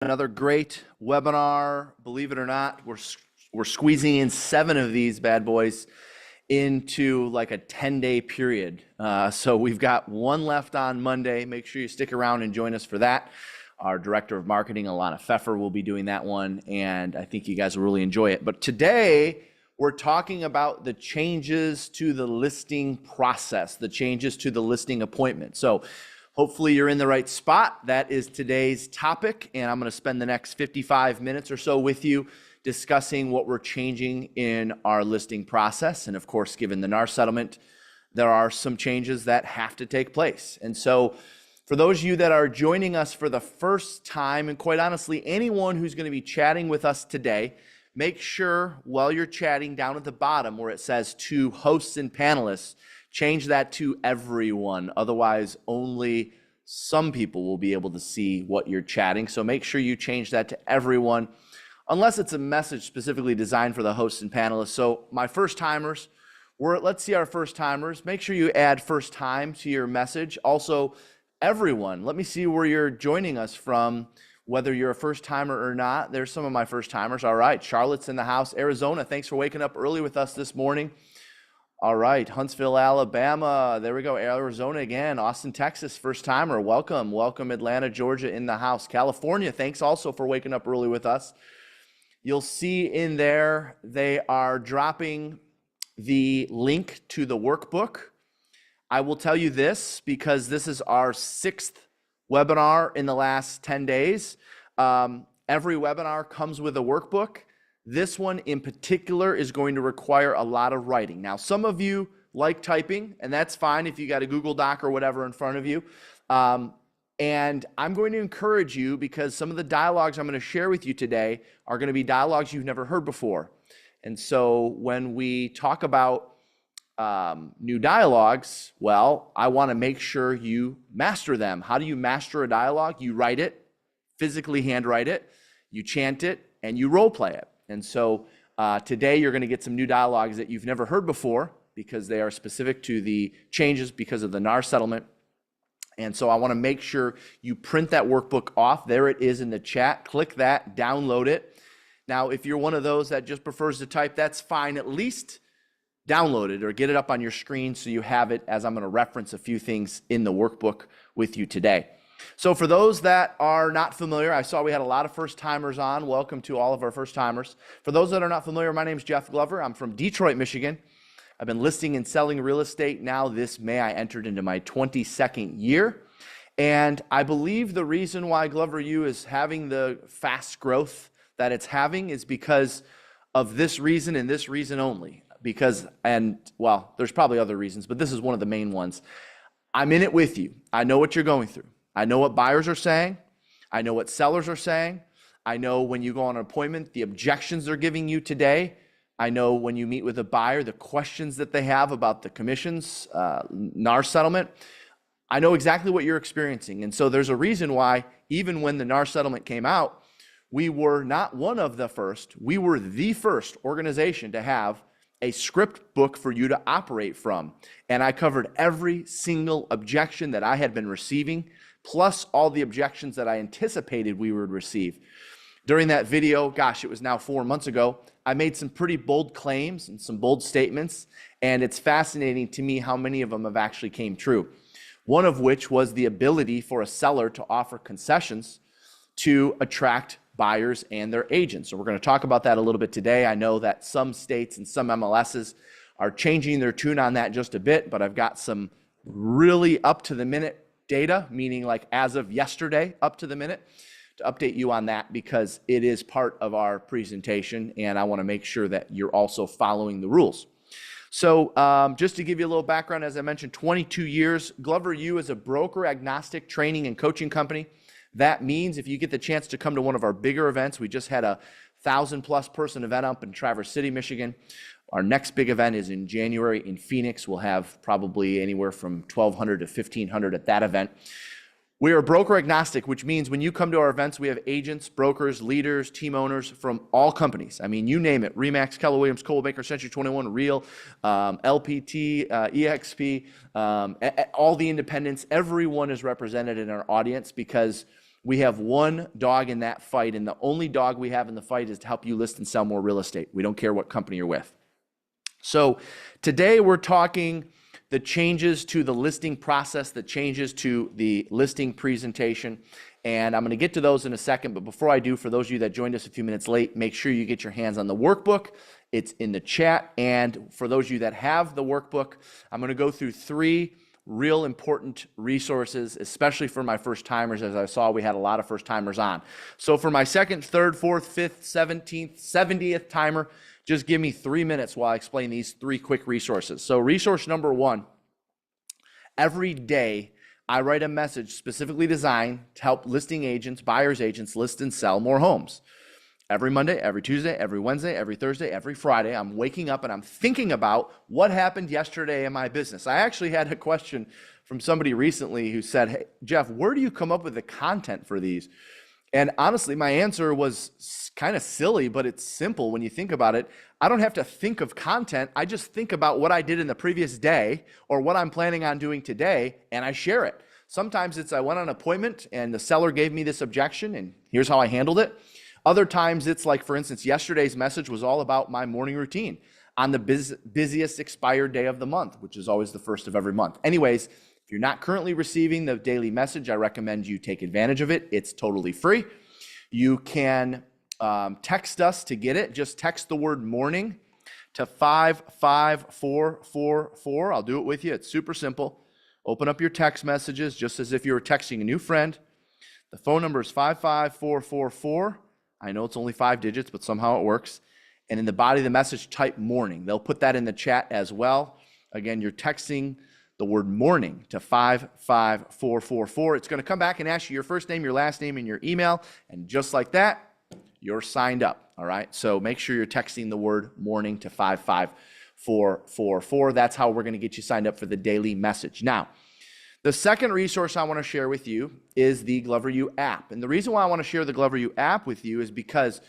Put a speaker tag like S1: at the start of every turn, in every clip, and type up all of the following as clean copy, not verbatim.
S1: Another great webinar. Believe it or not, we're squeezing in 7 of these bad boys into like a 10-day period. So we've got one left on Monday. Make sure you stick around and join us for that. Our Director of Marketing, Alana Pfeffer, will be doing that one, and I think you guys will really enjoy it. But today, we're talking about the changes to the listing process, the changes to the listing appointment. So hopefully you're in the right spot. That is today's topic, and I'm going to spend the next 55 minutes or so with you discussing what we're changing in our listing process. And of course, given the NAR settlement, there are some changes that have to take place. And so for those of you that are joining us for the first time, and quite honestly, anyone who's going to be chatting with us today, make sure while you're chatting down at the bottom where it says to hosts and panelists, change that to everyone. Otherwise, only some people will be able to see what you're chatting. So make sure you change that to everyone, unless it's a message specifically designed for the hosts and panelists. So my first timers, let's see our first timers. Make sure you add first time to your message. Also, everyone, let me see where you're joining us from, whether you're a first timer or not. There's some of my first timers. All right, Charlotte's in the house. Arizona, thanks for waking up early with us this morning. All right, Huntsville, Alabama. There we go. Arizona again. Austin, Texas, first timer. Welcome. Welcome, Atlanta, Georgia in the house. California, thanks also for waking up early with us. You'll see in there, they are dropping the link to the workbook. I will tell you this because this is our 6th webinar in the last 10 days. Every webinar comes with a workbook. This one in particular is going to require a lot of writing. Now, some of you like typing, and that's fine if you got a Google Doc or whatever in front of you. And I'm going to encourage you, because some of the dialogues I'm going to share with you today are going to be dialogues you've never heard before. And so when we talk about new dialogues, well, I want to make sure you master them. How do you master a dialogue? You write it, physically handwrite it, you chant it, and you role play it. And so today you're going to get some new dialogues that you've never heard before, because they are specific to the changes because of the NAR settlement. And so I want to make sure you print that workbook off. There it is in the chat. Click that, download it. Now, if you're one of those that just prefers to type, that's fine. At least download it or get it up on your screen so you have it, as I'm going to reference a few things in the workbook with you today. So for those that are not familiar, I saw we had a lot of first timers on. Welcome to all of our first timers. For those that are not familiar, my name is Jeff Glover. I'm from Detroit, Michigan. I've been listing and selling real estate now this May. I entered into my 22nd year. And I believe the reason why Glover U is having the fast growth that it's having is because of this reason and this reason only. Because, and well, there's probably other reasons, but this is one of the main ones. I'm in it with you. I know what you're going through. I know what buyers are saying. I know what sellers are saying. I know when you go on an appointment, the objections they're giving you today. I know when you meet with a buyer, the questions that they have about the commissions, NAR settlement. I know exactly what you're experiencing. And so there's a reason why, even when the NAR settlement came out, we were not one of the first, we were the first organization to have a script book for you to operate from. And I covered every single objection that I had been receiving, plus all the objections that I anticipated we would receive. During that video, gosh, it was now 4 months ago, I made some pretty bold claims and some bold statements, and it's fascinating to me how many of them have actually came true. One of which was the ability for a seller to offer concessions to attract buyers and their agents. So we're going to talk about that a little bit today. I know that some states and some MLSs are changing their tune on that just a bit, but I've got some really up to the minute data, meaning like as of yesterday, up to the minute, to update you on that, because it is part of our presentation and I want to make sure that you're also following the rules. So just to give you a little background, as I mentioned, 22 years. Glover U is a broker agnostic training and coaching company. That means if you get the chance to come to one of our bigger events, we just had a 1,000+ person event up in Traverse City, Michigan. Our next big event is in January in Phoenix. We'll have probably anywhere from 1,200 to 1,500 at that event. We are broker agnostic, which means when you come to our events, we have agents, brokers, leaders, team owners from all companies. I mean, you name it: Remax, Keller Williams, Coldwell Banker, Century 21, Real, LPT, EXP, all the independents. Everyone is represented in our audience because We have one dog in that fight, and the only dog we have in the fight is to help you list and sell more real estate. We don't care what company you're with. So today we're talking the changes to the listing process, the changes to the listing presentation, and I'm going to get to those in a second. But before I do, for those of you that joined us a few minutes late, make sure you get your hands on the workbook. It's in the chat. And for those of you that have the workbook, I'm going to go through 3 real important resources, especially for my first timers. As I saw, we had a lot of first timers on. So for my 2nd, 3rd, 4th, 5th, 17th, 70th timer, just give me 3 minutes while I explain these 3 quick resources. So resource number 1, every day I write a message specifically designed to help listing agents, buyer's agents list and sell more homes. Every Monday, every Tuesday, every Wednesday, every Thursday, every Friday, I'm waking up and I'm thinking about what happened yesterday in my business. I actually had a question from somebody recently who said, "Hey, Jeff, where do you come up with the content for these?" And honestly, my answer was kind of silly, but it's simple when you think about it. I don't have to think of content. I just think about what I did in the previous day or what I'm planning on doing today, and I share it. Sometimes it's I went on an appointment and the seller gave me this objection, and here's how I handled it. Other times it's like, for instance, yesterday's message was all about my morning routine on the busiest expired day of the month, which is always the first of every month. Anyways, if you're not currently receiving the daily message, I recommend you take advantage of it. It's totally free. You can text us to get it. Just text the word morning to 55444. I'll do it with you. It's super simple. Open up your text messages just as if you were texting a new friend. The phone number is 55444. I know it's only 5 digits, but somehow it works. And in the body of the message, type morning. They'll put that in the chat as well. Again, you're texting the word morning to 55444. It's going to come back and ask you your first name, your last name, and your email. And just like that, you're signed up. All right. So make sure you're texting the word morning to 55444. That's how we're going to get you signed up for the daily message. Now, the second resource I want to share with you is the Glover U app. And the reason why I want to share the Glover U app with you is because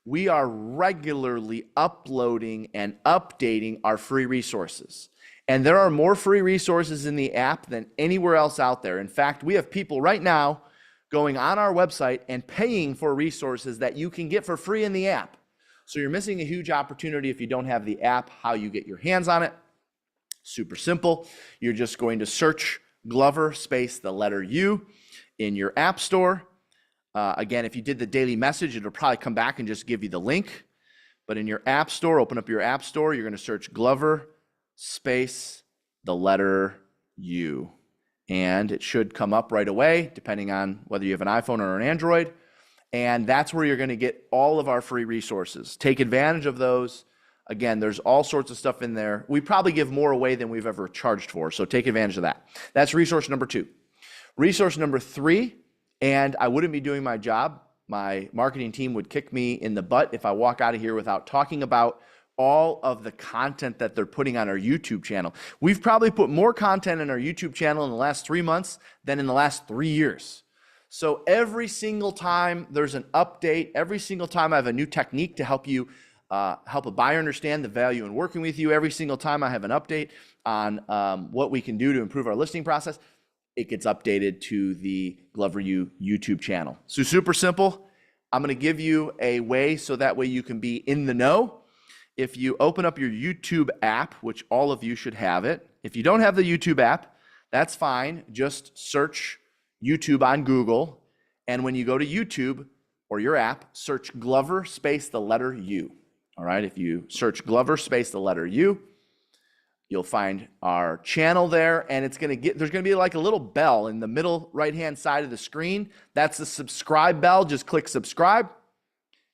S1: we are regularly uploading and updating our free resources. And there are more free resources in the app than anywhere else out there. In fact, we have people right now going on our website and paying for resources that you can get for free in the app. So you're missing a huge opportunity if you don't have the app. How you get your hands on it? Super simple. You're just going to search Glover space the letter U in your app store. Again, if you did the daily message, it'll probably come back and just give you the link. But in your app store, open up your app store. You're going to search Glover space the letter U. And it should come up right away, depending on whether you have an iPhone or an Android. And that's where you're going to get all of our free resources. Take advantage of those. Again, there's all sorts of stuff in there. We probably give more away than we've ever charged for, so take advantage of that. That's resource number 2. Resource number 3, and I wouldn't be doing my job. My marketing team would kick me in the butt if I walk out of here without talking about all of the content that they're putting on our YouTube channel. We've probably put more content in our YouTube channel in the last 3 months than in the last 3 years. So every single time there's an update, every single time I have a new technique to help you help a buyer understand the value in working with you. Every single time I have an update on what we can do to improve our listing process, it gets updated to the Glover U YouTube channel. So super simple. I'm going to give you a way so that way you can be in the know. If you open up your YouTube app, which all of you should have it. If you don't have the YouTube app, that's fine. Just search YouTube on Google. And when you go to YouTube or your app, search Glover space the letter U. All right, if you search Glover space the letter U, you'll find our channel there, and there's going to be like a little bell in the middle right-hand side of the screen. That's the subscribe bell. Just click subscribe,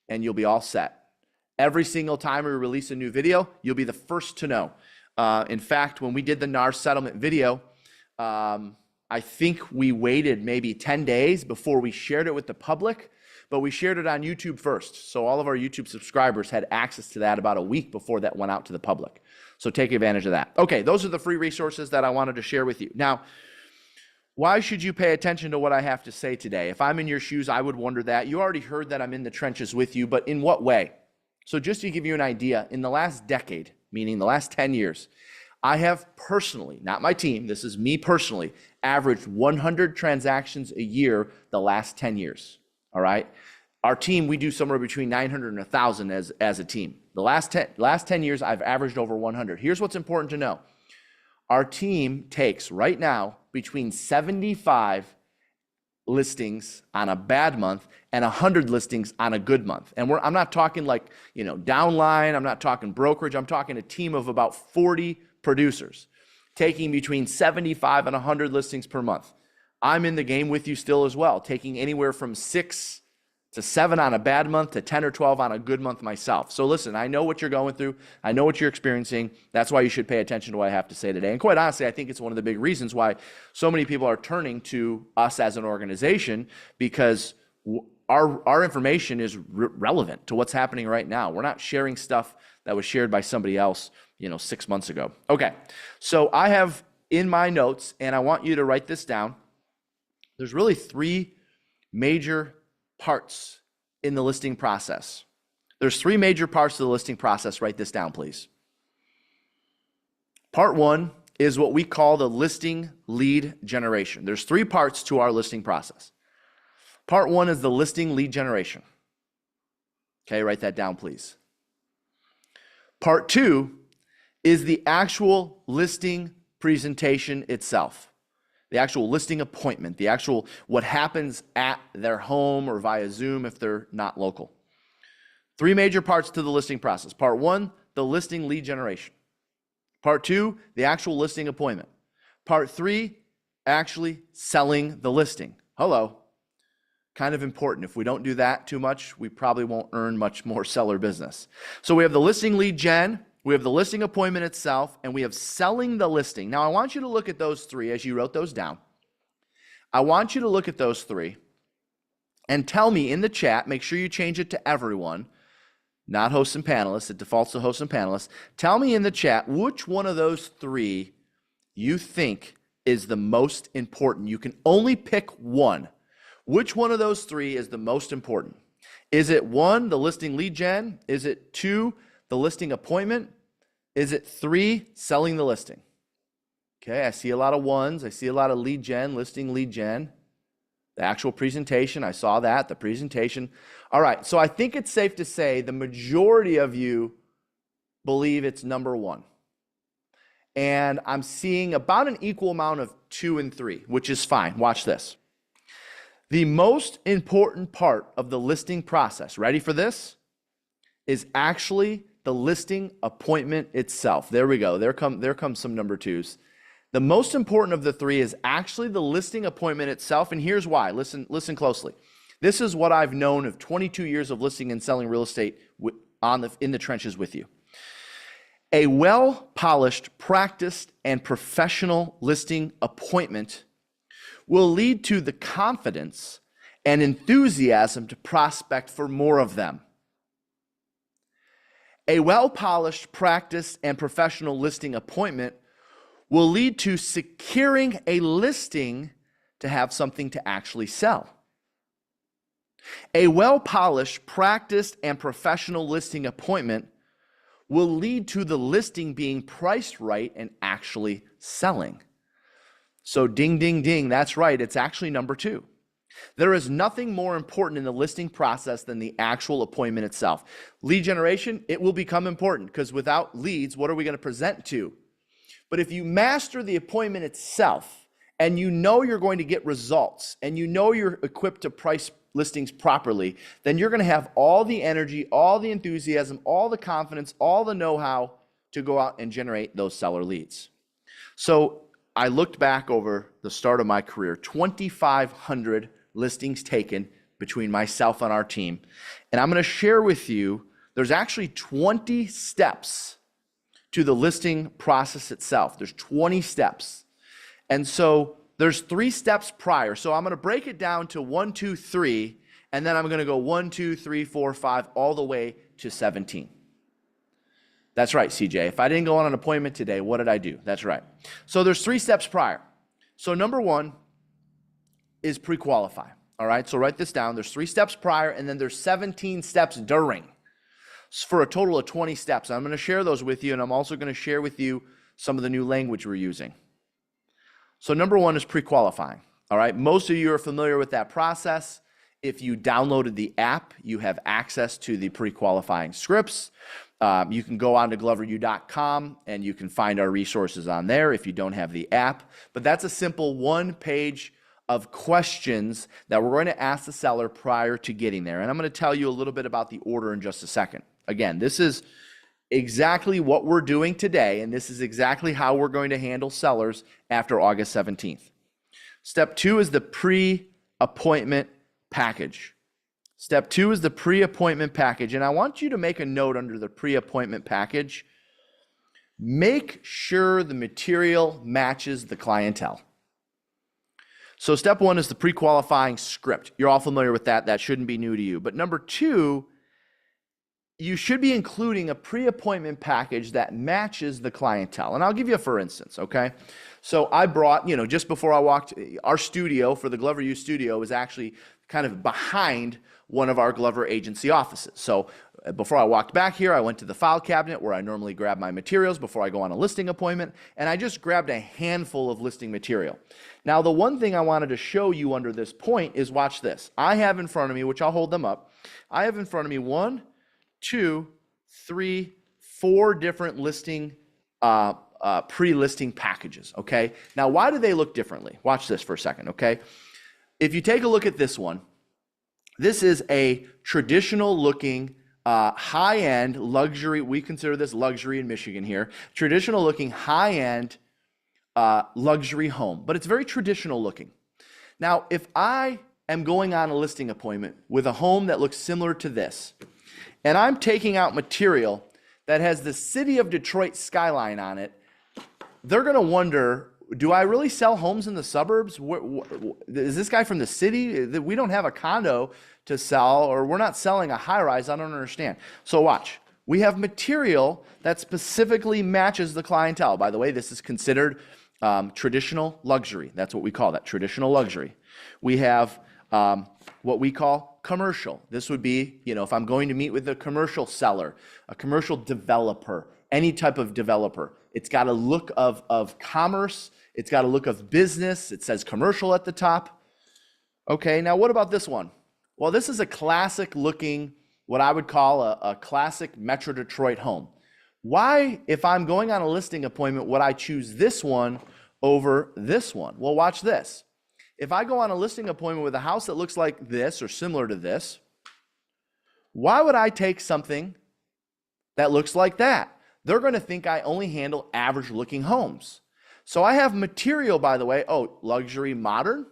S1: and you'll be all set. Every single time we release a new video, you'll be the first to know. In fact, when we did the NAR settlement video, I think we waited maybe 10 days before we shared it with the public. But we shared it on YouTube first. So all of our YouTube subscribers had access to that about a week before that went out to the public. So take advantage of that. Okay, those are the free resources that I wanted to share with you. Now, why should you pay attention to what I have to say today? If I'm in your shoes, I would wonder that. You already heard that I'm in the trenches with you, but in what way? So just to give you an idea, in the last decade, meaning the last 10 years, I have personally, not my team, this is me personally, averaged 100 transactions a year the last 10 years, all right? Our team, we do somewhere between 900 and 1,000 as a team. The last 10 years, I've averaged over 100. Here's what's important to know. Our team takes, right now, between 75 listings on a bad month and 100 listings on a good month. And I'm not talking like, downline, I'm not talking brokerage, I'm talking a team of about 40 producers taking between 75 and 100 listings per month. I'm in the game with you still as well, taking anywhere from 6 to 7 on a bad month to 10 or 12 on a good month myself. So listen, I know what you're going through. I know what you're experiencing. That's why you should pay attention to what I have to say today. And quite honestly, I think it's one of the big reasons why so many people are turning to us as an organization, because our information is relevant to what's happening right now. We're not sharing stuff that was shared by somebody else, 6 months ago. Okay, so I have in my notes, and I want you to write this down. There's really 3 major parts in the listing process. There's 3 major parts of the listing process. Write this down, please. Part 1 is what we call the listing lead generation. There's 3 parts to our listing process. Part 1 is the listing lead generation. Okay, write that down, please. Part 2 is the actual listing presentation itself. The actual listing appointment, the actual what happens at their home or via Zoom if they're not local. 3 major parts to the listing process. Part 1, the listing lead generation. Part 2, the actual listing appointment. Part 3, actually selling the listing. Hello. Kind of important. If we don't do that too much, we probably won't earn much more seller business. So we have the listing lead gen, we have the listing appointment itself, and we have selling the listing. Now, I want you to look at those 3 as you wrote those down. I want you to look at those 3 and tell me in the chat, make sure you change it to everyone, not hosts and panelists. It defaults to hosts and panelists. Tell me in the chat which one of those 3 you think is the most important. You can only pick one. Which one of those 3 is the most important? Is it 1, the listing lead gen? Is it 2, the listing appointment? Is it 3, selling the listing? Okay, I see a lot of 1s. I see a lot of lead gen, listing lead gen. The actual presentation, I saw that, the presentation. All right, so I think it's safe to say the majority of you believe it's number 1. And I'm seeing about an equal amount of 2 and 3, which is fine. Watch this. The most important part of the listing process, ready for this, is actually the listing appointment itself. There we go. There come some number 2s. The most important of the 3 is actually the listing appointment itself, and here's why. Listen closely. This is what I've known of 22 years of listing and selling real estate in the trenches with you. A well-polished, practiced, and professional listing appointment will lead to the confidence and enthusiasm to prospect for more of them. A well-polished, practiced, and professional listing appointment will lead to securing a listing to have something to actually sell. A well-polished, practiced, and professional listing appointment will lead to the listing being priced right and actually selling. So ding, ding, ding, that's right, it's actually number 2. There is nothing more important in the listing process than the actual appointment itself. Lead generation, it will become important because without leads, what are we going to present to? But if you master the appointment itself and you know you're going to get results and you know you're equipped to price listings properly, then you're going to have all the energy, all the enthusiasm, all the confidence, all the know-how to go out and generate those seller leads. So I looked back over the start of my career, 2,500 listings taken between myself and our team. And I'm going to share with you, there's actually 20 steps to the listing process itself. There's 20 steps. And so there's 3 steps prior. So I'm going to break it down to 1, 2, 3, and then I'm going to go 1, 2, 3, 4, 5, all the way to 17. That's right, CJ. If I didn't go on an appointment today, what did I do? That's right. So there's 3 steps prior. So number 1 is pre-qualify. All right, so write this down. There's 3 steps prior, and then there's 17 steps during, for a total of 20 steps. I'm going to share those with you, and I'm also going to share with you some of the new language we're using. So number one is pre-qualifying. All right, most of you are familiar with that process. If you downloaded the app, you have access to the pre-qualifying scripts. You can go on to gloveru.com and you can find our resources on there if you don't have the app. But that's a simple one page of questions that we're going to ask the seller prior to getting there. And I'm going to tell you a little bit about the order in just a second. Again, this is exactly what we're doing today, and this is exactly how we're going to handle sellers after August 17th. Step two is the pre-appointment package. Step two is the pre-appointment package, and I want you to make a note under the pre-appointment package. Make sure the material matches the clientele. So step one is the pre-qualifying script. You're all familiar with that. That shouldn't be new to you. But number two, you should be including a pre-appointment package that matches the clientele. And I'll give you a for instance, okay? So I brought, just before I walked, our studio for the Glover U studio is actually kind of behind one of our Glover agency offices. So before I walked back here, I went to the file cabinet where I normally grab my materials before I go on a listing appointment, and I just grabbed a handful of listing material. Now, the one thing I wanted to show you under this point is, watch this. I have in front of me, which I'll hold them up, I have in front of me 1, 2, 3, 4 different listing pre-listing packages, okay? Now, why do they look differently? Watch this for a second, okay? If you take a look at this one, this is a traditional looking high-end luxury, we consider this luxury in Michigan here, traditional looking high-end luxury home, but it's very traditional looking. Now, if I am going on a listing appointment with a home that looks similar to this, and I'm taking out material that has the city of Detroit skyline on it, they're going to wonder, do I really sell homes in the suburbs? Is this guy from the city? We don't have a condo to sell, or we're not selling a high-rise. I don't understand. So watch. We have material that specifically matches the clientele. By the way, this is considered traditional luxury. That's what we call that, traditional luxury. We have what we call commercial. This would be, if I'm going to meet with a commercial seller, a commercial developer, any type of developer. It's got a look of commerce. It's got a look of business. It says commercial at the top. Okay, now what about this one? Well, this is a classic looking, what I would call a classic Metro Detroit home. Why, if I'm going on a listing appointment, would I choose this one over this one? Well, watch this. If I go on a listing appointment with a house that looks like this or similar to this, why would I take something that looks like that? They're going to think I only handle average looking homes. So I have material, by the way, luxury modern.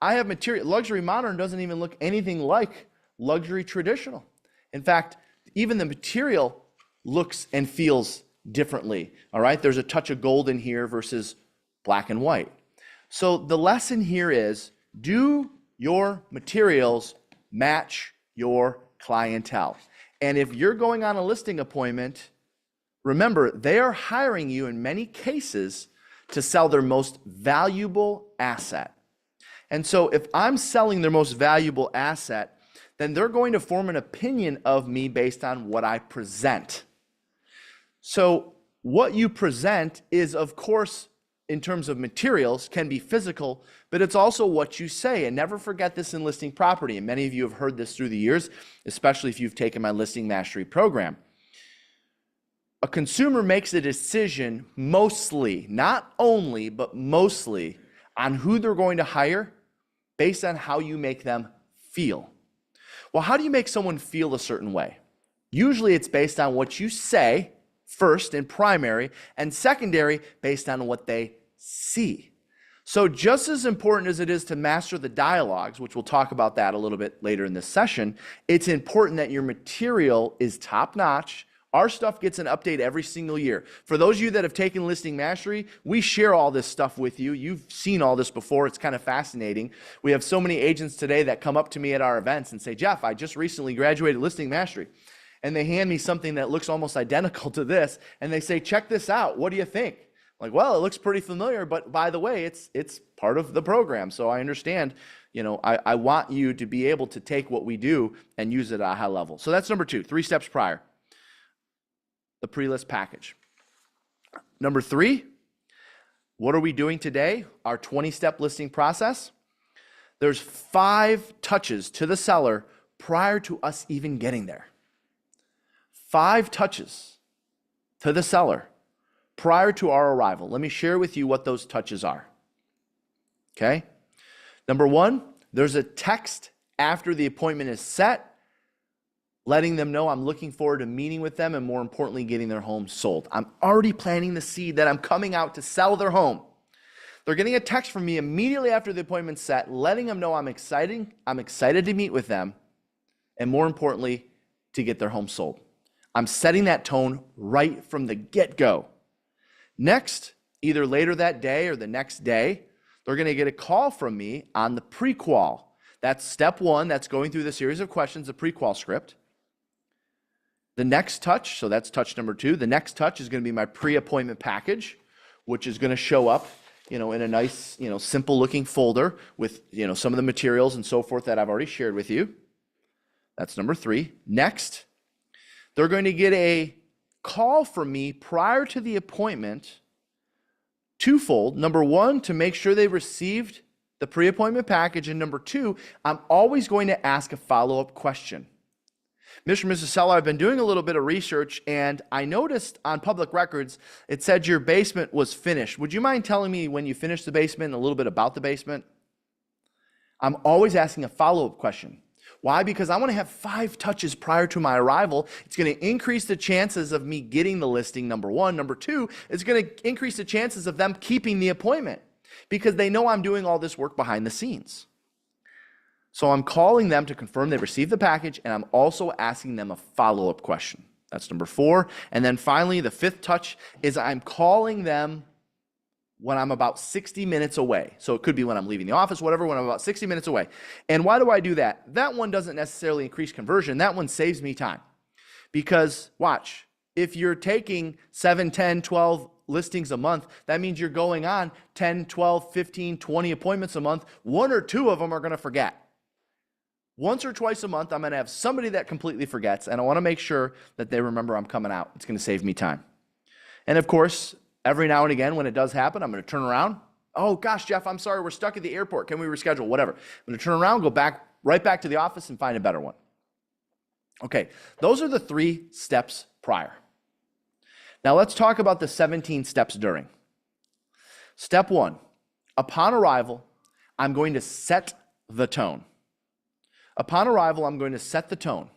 S1: I have material, luxury modern doesn't even look anything like luxury traditional. In fact, even the material looks and feels differently, all right? There's a touch of gold in here versus black and white. So the lesson here is, do your materials match your clientele? And if you're going on a listing appointment, remember, they are hiring you in many cases to sell their most valuable asset. And so if I'm selling their most valuable asset, then they're going to form an opinion of me based on what I present. So what you present is, of course, in terms of materials, can be physical, but it's also what you say. And never forget this in listing property. And many of you have heard this through the years, especially if you've taken my listing mastery program. A consumer makes a decision mostly, not only, but mostly on who they're going to hire based on how you make them feel. Well, how do you make someone feel a certain way? Usually it's based on what you say first and primary, and secondary based on what they see. So just as important as it is to master the dialogues, which we'll talk about that a little bit later in this session, it's important that your material is top-notch. Our stuff gets an update every single year. For those of you that have taken Listing Mastery, we share all this stuff with you. You've seen all this before. It's kind of fascinating. We have so many agents today that come up to me at our events and say, Jeff, I just recently graduated Listing Mastery. And they hand me something that looks almost identical to this, and they say, check this out. What do you think? I'm like, well, it looks pretty familiar, but by the way, it's part of the program. So I understand, I want you to be able to take what we do and use it at a high level. So that's number two, 3 steps prior. The pre-list package. Number 3, what are we doing today? Our 20-step listing process. There's 5 touches to the seller prior to us even getting there. 5 touches to the seller prior to our arrival. Let me share with you what those touches are. Okay? Number 1, there's a text after the appointment is set, letting them know I'm looking forward to meeting with them and, more importantly, getting their home sold. I'm already planting the seed that I'm coming out to sell their home. They're getting a text from me immediately after the appointment's set, letting them know I'm excited to meet with them, and more importantly, to get their home sold. I'm setting that tone right from the get-go. Next, either later that day or the next day, they're going to get a call from me on the pre-qual. That's step 1. That's going through the series of questions, the pre-qual script. The next touch, so that's touch number 2. The next touch is going to be my pre-appointment package, which is going to show up, in a nice, simple looking folder with, some of the materials and so forth that I've already shared with you. That's number 3. Next, they're going to get a call from me prior to the appointment, twofold. Number 1, to make sure they received the pre-appointment package. And number 2, I'm always going to ask a follow-up question. Mr. and Mrs. Seller, I've been doing a little bit of research, and I noticed on public records, it said your basement was finished. Would you mind telling me when you finished the basement and a little bit about the basement? I'm always asking a follow-up question. Why? Because I want to have 5 touches prior to my arrival. It's going to increase the chances of me getting the listing, number 1. Number 2, it's going to increase the chances of them keeping the appointment because they know I'm doing all this work behind the scenes. So I'm calling them to confirm they received the package, and I'm also asking them a follow-up question. That's number 4. And then finally, the 5th touch is I'm calling them when I'm about 60 minutes away. So it could be when I'm leaving the office, whatever, when I'm about 60 minutes away. And why do I do that? That one doesn't necessarily increase conversion. That one saves me time. Because, watch, if you're taking 7, 10, 12 listings a month, that means you're going on 10, 12, 15, 20 appointments a month. 1 or 2 of them are going to forget. Once or twice a month, I'm going to have somebody that completely forgets, and I want to make sure that they remember I'm coming out. It's going to save me time. And of course, every now and again, when it does happen, I'm going to turn around. Oh, gosh, Jeff, I'm sorry. We're stuck at the airport. Can we reschedule? Whatever. I'm going to turn around, go right back to the office and find a better one. Okay, those are the 3 steps prior. Now let's talk about the 17 steps during. Step 1, upon arrival, I'm going to set the tone. Upon arrival, I'm going to set the tone.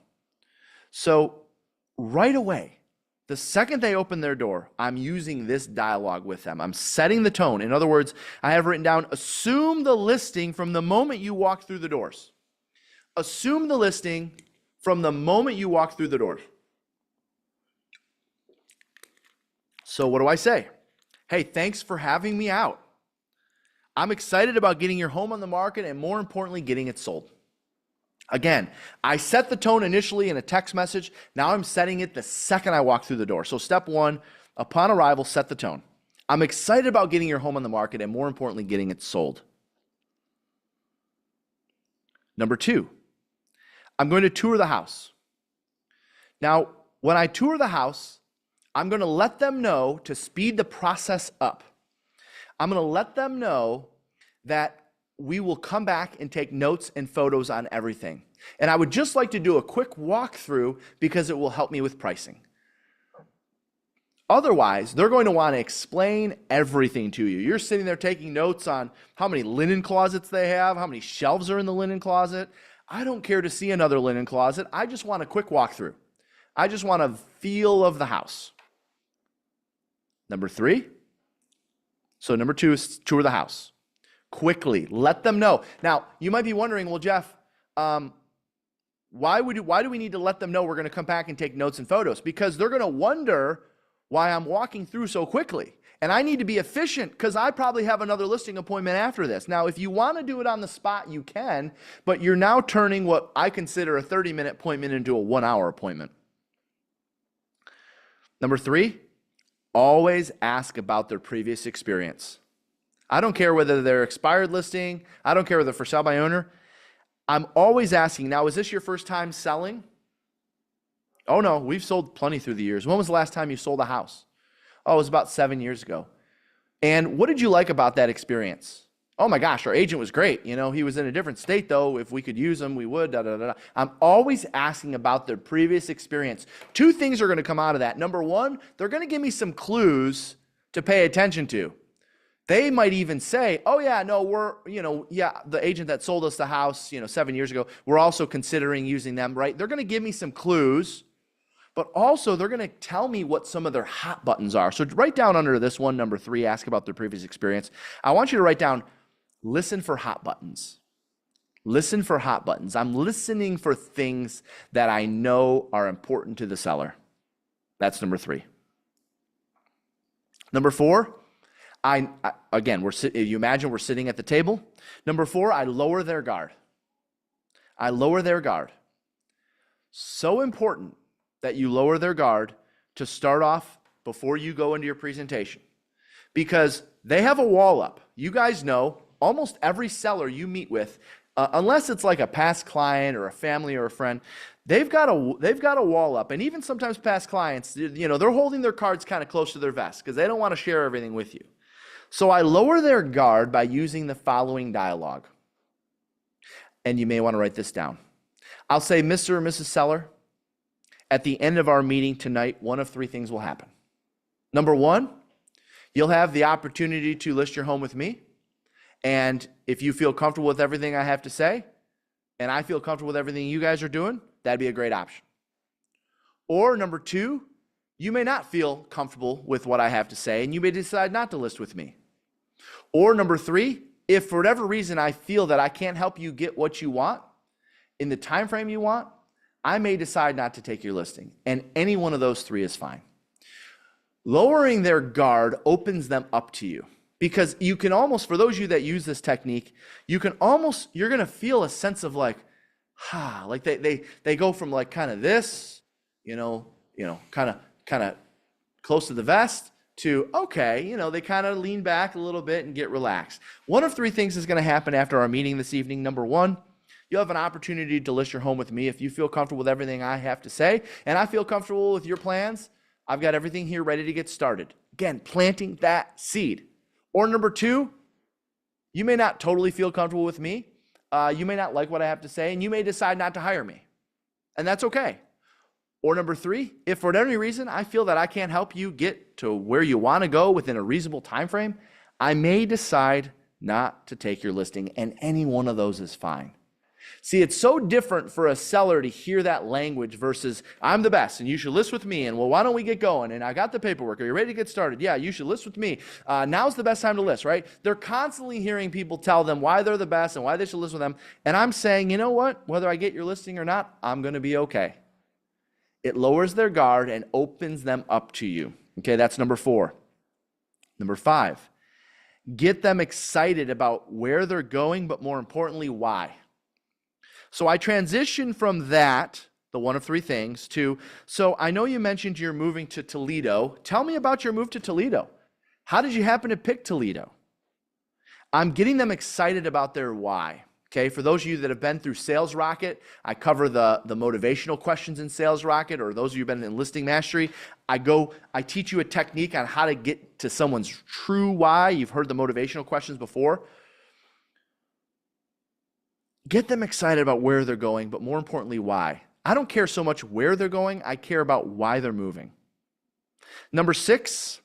S1: So right away, the second they open their door, I'm using this dialogue with them. I'm setting the tone. In other words, I have written down, assume the listing from the moment you walk through the doors. Assume the listing from the moment you walk through the doors. So what do I say? Hey, thanks for having me out. I'm excited about getting your home on the market and, more importantly, getting it sold. Again, I set the tone initially in a text message. Now I'm setting it the second I walk through the door. So step 1, upon arrival, set the tone. I'm excited about getting your home on the market and, more importantly, getting it sold. Number 2, I'm going to tour the house. Now, when I tour the house, I'm going to let them know to speed the process up. I'm going to let them know that we will come back and take notes and photos on everything. And I would just like to do a quick walkthrough because it will help me with pricing. Otherwise, they're going to want to explain everything to you. You're sitting there taking notes on how many linen closets they have, how many shelves are in the linen closet. I don't care to see another linen closet. I just want a quick walkthrough. I just want a feel of the house. Number 3. So number 2 is tour the house. Quickly, let them know. Now, you might be wondering, well, Jeff, why do we need to let them know we're going to come back and take notes and photos? Because they're going to wonder why I'm walking through so quickly. And I need to be efficient because I probably have another listing appointment after this. Now, if you want to do it on the spot, you can, but you're now turning what I consider a 30-minute appointment into a 1-hour appointment. Number 3, always ask about their previous experience. I don't care whether they're expired listing. I don't care whether they're for sale by owner. I'm always asking, now, is this your first time selling? Oh, no, we've sold plenty through the years. When was the last time you sold a house? Oh, it was about 7 years ago. And what did you like about that experience? Oh my gosh, our agent was great. He was in a different state though. If we could use him, we would. Da, da, da, da. I'm always asking about their previous experience. Two things are going to come out of that. Number one, they're going to give me some clues to pay attention to. They might even say, oh yeah, no, the agent that sold us the house, 7 years ago, we're also considering using them, right? They're going to give me some clues, but also they're going to tell me what some of their hot buttons are. So write down under this one, number 3, ask about their previous experience. I want you to write down, listen for hot buttons. Listen for hot buttons. I'm listening for things that I know are important to the seller. That's number 3. Number 4, you imagine we're sitting at the table. Number 4, I lower their guard. I lower their guard. So important that you lower their guard to start off before you go into your presentation, because they have a wall up. You guys know almost every seller you meet with, unless it's like a past client or a family or a friend, they've got a wall up. And even sometimes past clients, they're holding their cards kind of close to their vest because they don't want to share everything with you. So I lower their guard by using the following dialogue. And you may want to write this down. I'll say, Mr. or Mrs. Seller, at the end of our meeting tonight, one of 3 things will happen. Number 1, you'll have the opportunity to list your home with me. And if you feel comfortable with everything I have to say, and I feel comfortable with everything you guys are doing, that'd be a great option. Or number 2, you may not feel comfortable with what I have to say, and you may decide not to list with me. Or number 3, if for whatever reason I feel that I can't help you get what you want in the time frame you want, I may decide not to take your listing. And any one of those 3 is fine. Lowering their guard opens them up to you. Because you can almost, for those of you that use this technique, you're going to feel a sense of like they go from like kind of this, kind of close to the vest to, okay, they kind of lean back a little bit and get relaxed. One of 3 things is going to happen after our meeting this evening. Number 1, you'll have an opportunity to list your home with me if you feel comfortable with everything I have to say, and I feel comfortable with your plans. I've got everything here ready to get started. Again, planting that seed. Or number 2, you may not totally feel comfortable with me. You may not like what I have to say, and you may decide not to hire me. And that's okay. Or number 3, if for any reason I feel that I can't help you get to where you want to go within a reasonable time frame, I may decide not to take your listing, and any one of those is fine. See, it's so different for a seller to hear that language versus, I'm the best and you should list with me, and well, why don't we get going? And I got the paperwork. Are you ready to get started? Yeah, you should list with me. Now's the best time to list, right? They're constantly hearing people tell them why they're the best and why they should list with them. And I'm saying, you know what? Whether I get your listing or not, I'm going to be okay. It lowers their guard and opens them up to you. Okay, that's number 4. Number 5, get them excited about where they're going, but more importantly, why. So I transition from that, the one of 3 things, to, so I know you mentioned you're moving to Toledo. Tell me about your move to Toledo. How did you happen to pick Toledo? I'm getting them excited about their why. Okay, for those of you that have been through Sales Rocket, I cover the motivational questions in Sales Rocket, or those of you who've been in Listing Mastery, I teach you a technique on how to get to someone's true why. You've heard the motivational questions before. Get them excited about where they're going, but more importantly, why. I don't care so much where they're going, I care about why they're moving. Number 6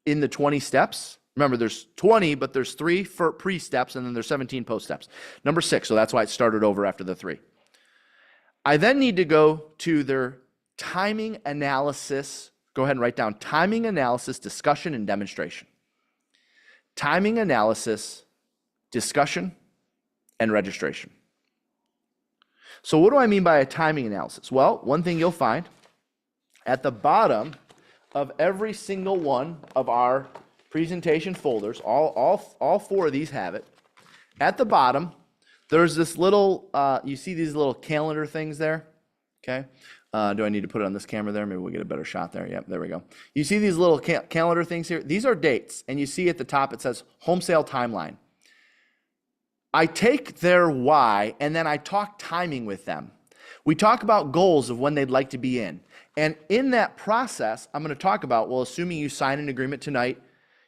S1: in the 20 steps. Remember, there's 20, but there's 3 for pre-steps, and then there's 17 post-steps. Number 6, so that's why it started over after the 3. I then need to go to their timing analysis. Go ahead and write down timing analysis, discussion, and demonstration. Timing analysis, discussion, and registration. So what do I mean by a timing analysis? Well, one thing you'll find at the bottom of every single one of our presentation folders, all 4 of these have it. At the bottom, there's this little, you see these little calendar things there? Okay. Do I need to put it on this camera there? Maybe we'll get a better shot there. Yep, there we go. You see these little calendar things here? These are dates, and you see at the top it says home sale timeline. I take their why and then I talk timing with them. We talk about goals of when they'd like to be in. And in that process, I'm going to talk about, well, assuming you sign an agreement tonight,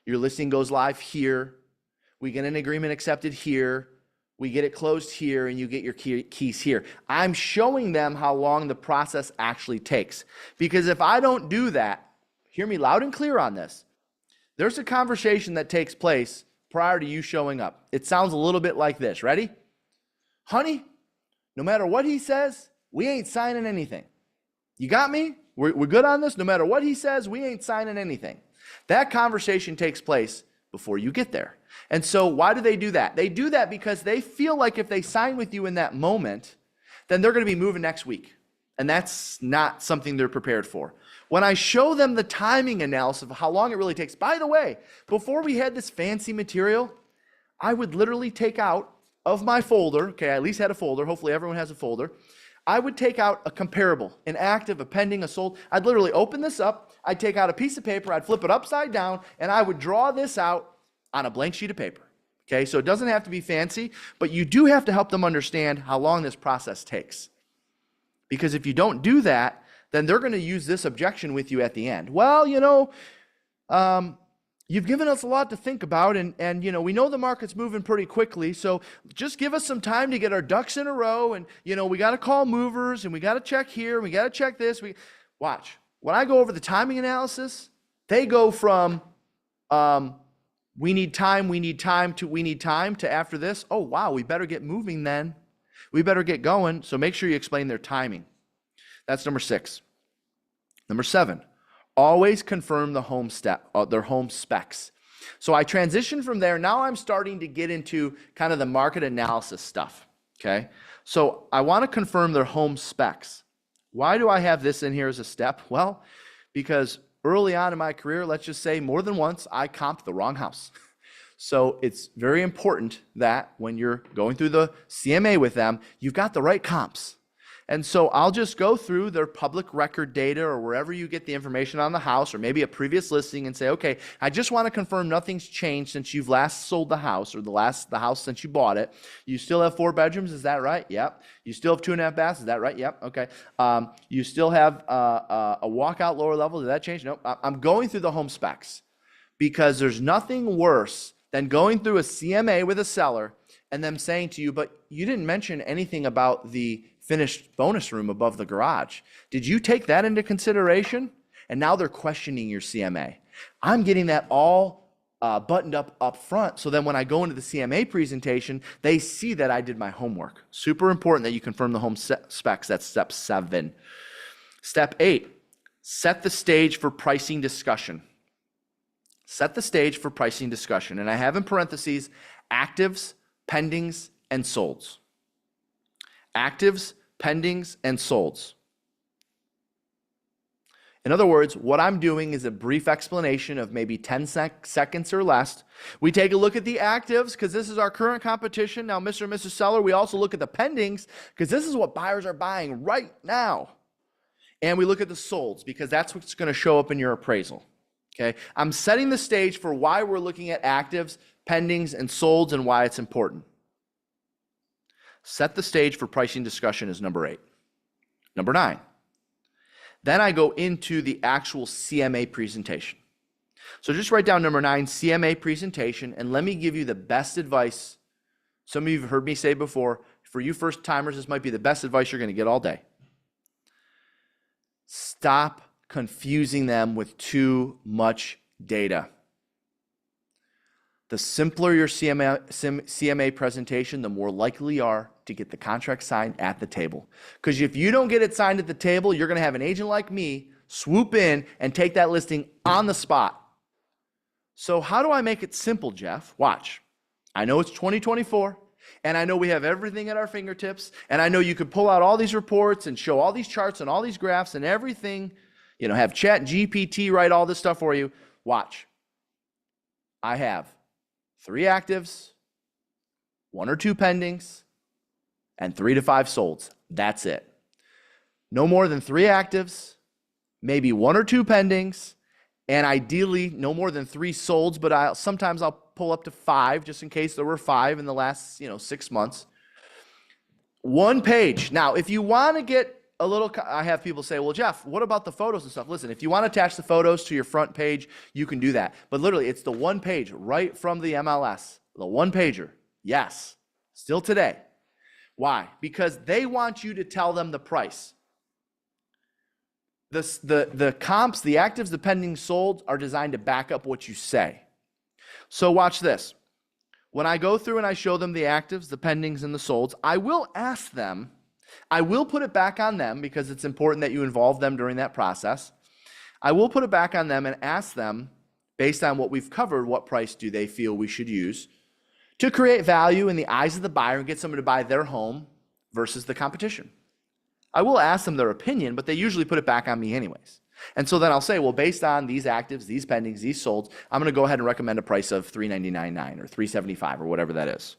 S1: your listing goes live here, we get an agreement accepted here, we get it closed here, and you get your keys here. I'm showing them how long the process actually takes. Because if I don't do that, hear me loud and clear on this, there's a conversation that takes place prior to you showing up. It sounds a little bit like this. Ready? Honey, no matter what he says, we ain't signing anything. You got me? We're good on this? No matter what he says, we ain't signing anything. That conversation takes place before you get there. And so why do they do that? They do that because they feel like if they sign with you in that moment, then they're going to be moving next week. And that's not something they're prepared for. When I show them the timing analysis of how long it really takes, by the way, before we had this fancy material, I would literally take out of my folder, okay, I at least had a folder, hopefully everyone has a folder, I would take out a comparable, an active, a pending, a sold. I'd literally open this up, I'd take out a piece of paper, I'd flip it upside down, and I would draw this out on a blank sheet of paper. Okay, so it doesn't have to be fancy, but you do have to help them understand how long this process takes. Because if you don't do that, then they're going to use this objection with you at the end. Well, you've given us a lot to think about, and we know the market's moving pretty quickly, so just give us some time to get our ducks in a row, and we got to call movers, and we got to check here, and we got to check this. Watch. When I go over the timing analysis, they go from we need time to after this, oh wow, we better get moving then. We better get going, so make sure you explain their timing. That's number 6. Number 7. Always confirm their home specs. So I transition from there. Now I'm starting to get into kind of the market analysis stuff. Okay. So I want to confirm their home specs. Why do I have this in here as a step? Well, because early on in my career, let's just say more than once, I comped the wrong house. So it's very important that when you're going through the CMA with them, you've got the right comps. And so I'll just go through their public record data or wherever you get the information on the house or maybe a previous listing and say, okay, I just want to confirm nothing's changed since you've last sold the house or the house since you bought it. You still have 4 bedrooms, is that right? Yep. You still have 2.5 baths, is that right? Yep. Okay. You still have a walkout lower level, did that change? Nope. I'm going through the home specs because there's nothing worse than going through a CMA with a seller and them saying to you, but you didn't mention anything about the finished bonus room above the garage. Did you take that into consideration? And now they're questioning your CMA. I'm getting that all buttoned up front. So then when I go into the CMA presentation, they see that I did my homework. Super important that you confirm the home specs. That's step 7. Step 8, set the stage for pricing discussion. Set the stage for pricing discussion. And I have in parentheses, actives, pendings, and solds. Actives, pendings, and solds. In other words, what I'm doing is a brief explanation of maybe 10 seconds or less. We take a look at the actives because this is our current competition. Now, Mr. and Mrs. Seller, we also look at the pendings because this is what buyers are buying right now. And we look at the solds because that's what's going to show up in your appraisal. Okay, I'm setting the stage for why we're looking at actives, pendings, and solds and why it's important. Set the stage for pricing discussion is number 8. Number 9. Then I go into the actual CMA presentation. So just write down number 9, CMA presentation, and let me give you the best advice. Some of you have heard me say before, for you first timers, this might be the best advice you're going to get all day. Stop confusing them with too much data. The simpler your CMA presentation, the more likely you are to get the contract signed at the table. Because if you don't get it signed at the table, you're going to have an agent like me swoop in and take that listing on the spot. So how do I make it simple, Jeff? Watch. I know it's 2024, and I know we have everything at our fingertips, and I know you could pull out all these reports and show all these charts and all these graphs and everything, have Chat GPT write all this stuff for you. Watch. I have 3 actives, 1 or 2 pendings, and 3 to 5 solds. That's it. No more than 3 actives, maybe 1 or 2 pendings, and ideally no more than 3 solds, but sometimes I'll pull up to 5 just in case there were 5 in the last 6 months. One page. Now, if you want to get a little, I have people say, well, Jeff, what about the photos and stuff? Listen, if you want to attach the photos to your front page, you can do that. But literally, it's the one page right from the MLS, the one pager. Yes, still today. Why? Because they want you to tell them the price. The comps, the actives, the pending sold are designed to back up what you say. So watch this. When I go through and I show them the actives, the pendings, and the solds, I will ask them, I will put it back on them because it's important that you involve them during that process. I will put it back on them and ask them, based on what we've covered, what price do they feel we should use to create value in the eyes of the buyer and get someone to buy their home versus the competition. I will ask them their opinion, but they usually put it back on me anyways. And so then I'll say, well, based on these actives, these pendings, these solds, I'm going to go ahead and recommend a price of $399.9 or $375 or whatever that is.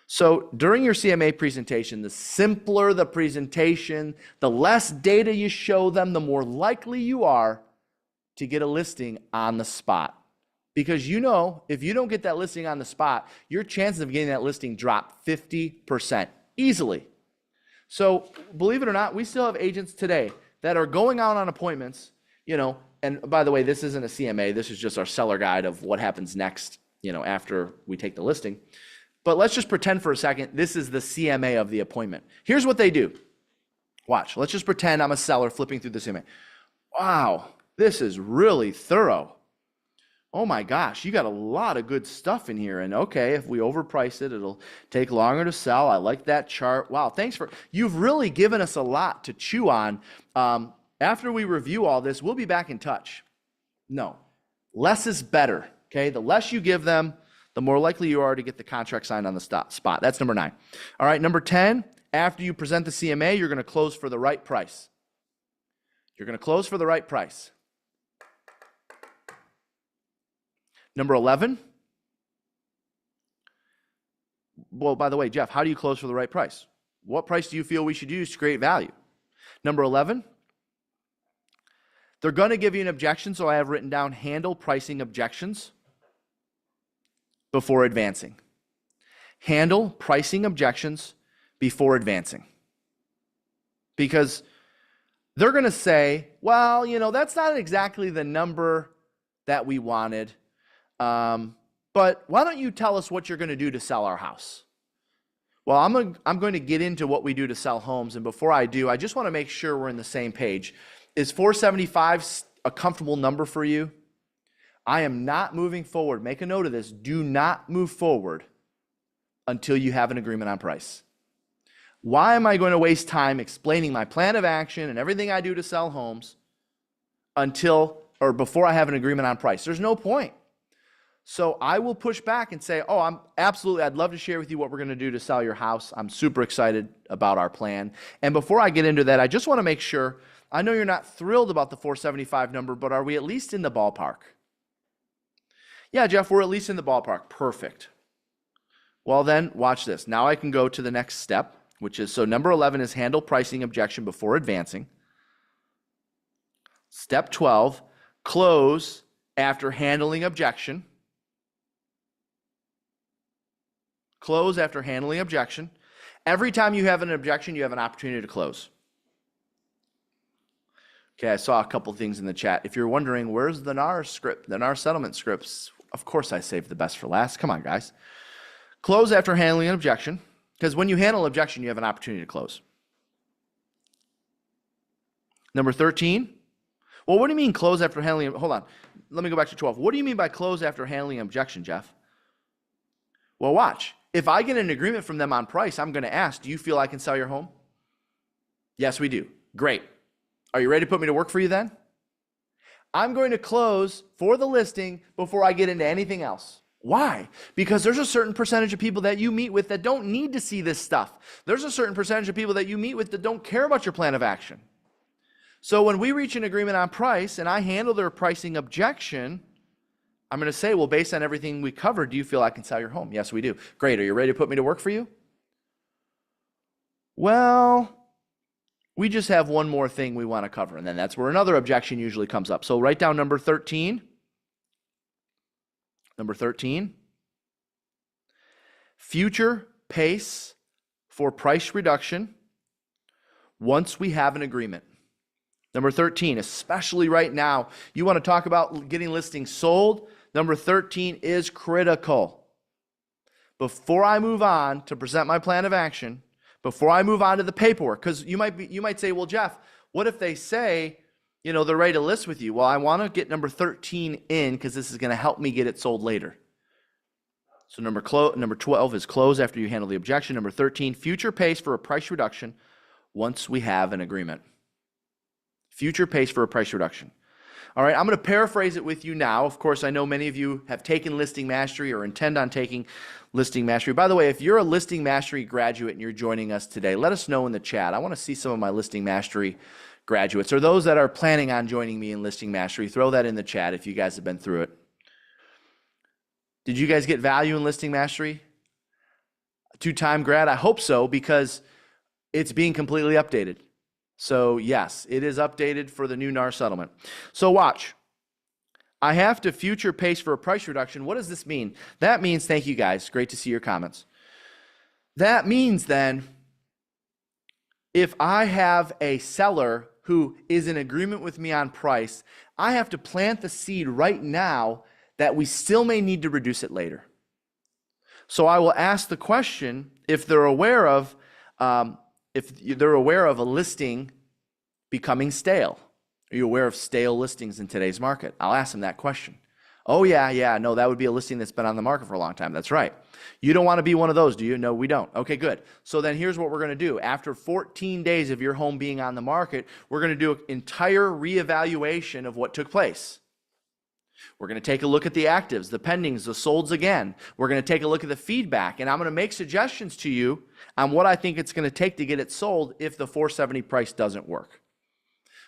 S1: So during your CMA presentation, the simpler the presentation, the less data you show them, the more likely you are to get a listing on the spot. Because you know, if you don't get that listing on the spot, your chances of getting that listing drop 50% easily. So believe it or not, we still have agents today that are going out on appointments, and by the way, this isn't a CMA, this is just our seller guide of what happens next, after we take the listing. But let's just pretend for a second, this is the CMA of the appointment. Here's what they do. Watch, let's just pretend I'm a seller flipping through the CMA. Wow, this is really thorough. Oh my gosh, you got a lot of good stuff in here. And okay, if we overprice it, it'll take longer to sell. I like that chart. Wow, you've really given us a lot to chew on. After we review all this, we'll be back in touch. No, less is better, okay? The less you give them, the more likely you are to get the contract signed on the spot. That's number 9. All right, number 10, after you present the CMA, you're gonna close for the right price. You're gonna close for the right price. Number 11, well, by the way, Jeff, how do you close for the right price? What price do you feel we should use to create value? Number 11, they're going to give you an objection, so I have written down handle pricing objections before advancing. Handle pricing objections before advancing. Because they're going to say, well, that's not exactly the number that we wanted. But why don't you tell us what you're going to do to sell our house? Well, I'm going to get into what we do to sell homes. And before I do, I just want to make sure we're on the same page. Is 475 a comfortable number for you? I am not moving forward. Make a note of this. Do not move forward until you have an agreement on price. Why am I going to waste time explaining my plan of action and everything I do to sell homes before I have an agreement on price? There's no point. So I will push back and say, I'd love to share with you what we're going to do to sell your house. I'm super excited about our plan. And before I get into that, I just want to make sure, I know you're not thrilled about the 475 number, but are we at least in the ballpark? Yeah, Jeff, we're at least in the ballpark. Perfect. Well then, watch this. Now I can go to the next step, which is, so number 11 is handle pricing objection before advancing. Step 12, close after handling objection. Close after handling objection. Every time you have an objection, you have an opportunity to close. Okay, I saw a couple things in the chat. If you're wondering, where's the NAR script, the NAR settlement scripts? Of course I saved the best for last. Come on, guys. Close after handling an objection, because when you handle objection, you have an opportunity to close. Number 13. Well, what do you mean close after handling? Hold on. Let me go back to 12. What do you mean by close after handling objection, Jeff? Well, watch. If I get an agreement from them on price, I'm going to ask, do you feel I can sell your home? Yes, we do. Great. Are you ready to put me to work for you then? I'm going to close for the listing before I get into anything else. Why? Because there's a certain percentage of people that you meet with that don't need to see this stuff. There's a certain percentage of people that you meet with that don't care about your plan of action. So when we reach an agreement on price and I handle their pricing objection, I'm going to say, well, based on everything we covered, do you feel I can sell your home? Yes, we do. Great. Are you ready to put me to work for you? Well, we just have one more thing we want to cover, and then that's where another objection usually comes up. So write down number 13. Number 13. Future pace for price reduction once we have an agreement. Number 13, especially right now, you want to talk about getting listings sold. Number 13 is critical. Before I move on to present my plan of action, before I move on to the paperwork, because you might say, well, Jeff, what if they say, they're ready to list with you? Well, I want to get number 13 in because this is going to help me get it sold later. So number 12 is close after you handle the objection. Number 13, future pays for a price reduction once we have an agreement. Future pays for a price reduction. All right, I'm going to paraphrase it with you now. Of course, I know many of you have taken Listing Mastery or intend on taking Listing Mastery. By the way, if you're a Listing Mastery graduate and you're joining us today, let us know in the chat. I want to see some of my Listing Mastery graduates or those that are planning on joining me in Listing Mastery. Throw that in the chat if you guys have been through it. Did you guys get value in Listing Mastery? Two-time grad? I hope so, because it's being completely updated. So yes, it is updated for the new NAR settlement. So watch. I have to future pace for a price reduction. What does this mean? That means, thank you guys, great to see your comments. That means then, if I have a seller who is in agreement with me on price, I have to plant the seed right now that we still may need to reduce it later. So I will ask the question if they're aware of a listing becoming stale. Are you aware of stale listings in today's market? I'll ask them that question. Oh yeah, no, that would be a listing that's been on the market for a long time. That's right. You don't want to be one of those, do you? No, we don't. Okay, good. So then here's what we're going to do. After 14 days of your home being on the market, we're going to do an entire reevaluation of what took place. We're going to take a look at the actives, the pendings, the solds again. We're going to take a look at the feedback, and I'm going to make suggestions to you on what I think it's going to take to get it sold if the 470 price doesn't work.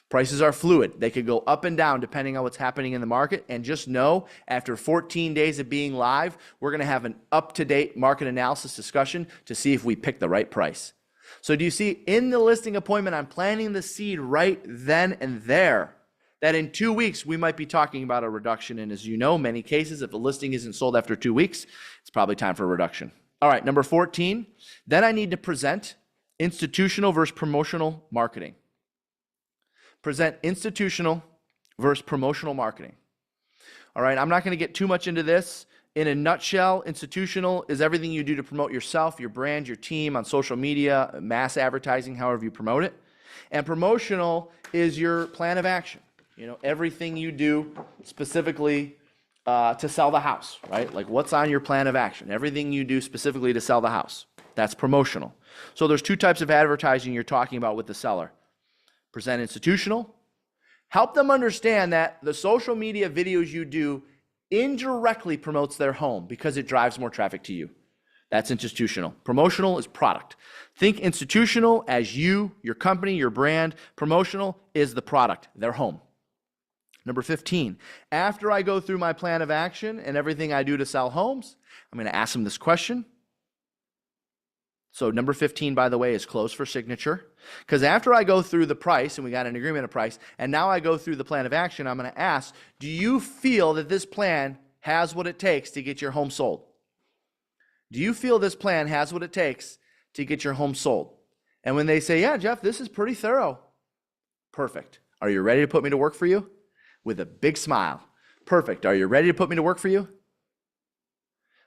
S1: Prices are fluid. They could go up and down depending on what's happening in the market. And just know, after 14 days of being live, we're going to have an up-to-date market analysis discussion to see if we pick the right price. So do you see, in the listing appointment, I'm planting the seed right then and there, that in 2 weeks, we might be talking about a reduction. And as you know, many cases, if a listing isn't sold after 2 weeks, it's probably time for a reduction. All right, number 14, then I need to present institutional versus promotional marketing. Present institutional versus promotional marketing. All right, I'm not going to get too much into this. In a nutshell, institutional is everything you do to promote yourself, your brand, your team on social media, mass advertising, however you promote it. And promotional is your plan of action. Everything you do specifically to sell the house, right? Like what's on your plan of action? Everything you do specifically to sell the house. That's promotional. So there's two types of advertising you're talking about with the seller. Present institutional. Help them understand that the social media videos you do indirectly promotes their home because it drives more traffic to you. That's institutional. Promotional is product. Think institutional as you, your company, your brand. Promotional is the product, their home. Number 15, after I go through my plan of action and everything I do to sell homes, I'm going to ask them this question. So number 15, by the way, is closed for signature. Because after I go through the price, and we got an agreement of price, and now I go through the plan of action, I'm going to ask, do you feel that this plan has what it takes to get your home sold? Do you feel this plan has what it takes to get your home sold? And when they say, yeah, Jeff, this is pretty thorough. Perfect. Are you ready to put me to work for you? With a big smile. Perfect. Are you ready to put me to work for you?